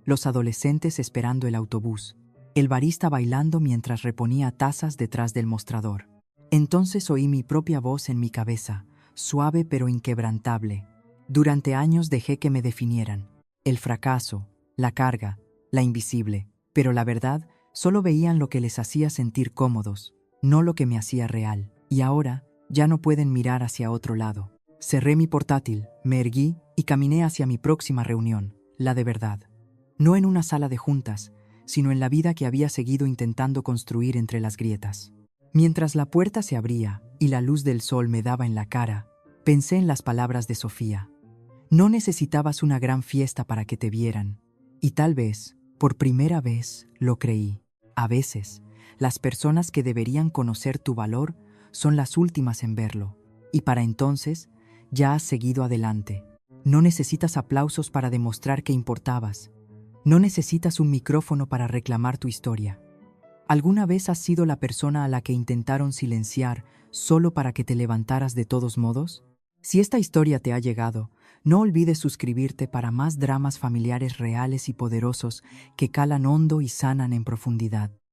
los adolescentes esperando el autobús, el barista bailando mientras reponía tazas detrás del mostrador. Entonces oí mi propia voz en mi cabeza, suave pero inquebrantable. Durante años dejé que me definieran. El fracaso, la carga, la invisible. Pero la verdad, solo veían lo que les hacía sentir cómodos, no lo que me hacía real. Y ahora, ya no pueden mirar hacia otro lado. Cerré mi portátil, me erguí y caminé hacia mi próxima reunión, la de verdad. No en una sala de juntas, sino en la vida que había seguido intentando construir entre las grietas. Mientras la puerta se abría y la luz del sol me daba en la cara, pensé en las palabras de Sofía. No necesitabas una gran fiesta para que te vieran. Y tal vez, por primera vez, lo creí. A veces, las personas que deberían conocer tu valor son las últimas en verlo. Y para entonces, ya has seguido adelante. No necesitas aplausos para demostrar que importabas. No necesitas un micrófono para reclamar tu historia. ¿Alguna vez has sido la persona a la que intentaron silenciar solo para que te levantaras de todos modos? Si esta historia te ha llegado, no olvides suscribirte para más dramas familiares reales y poderosos que calan hondo y sanan en profundidad.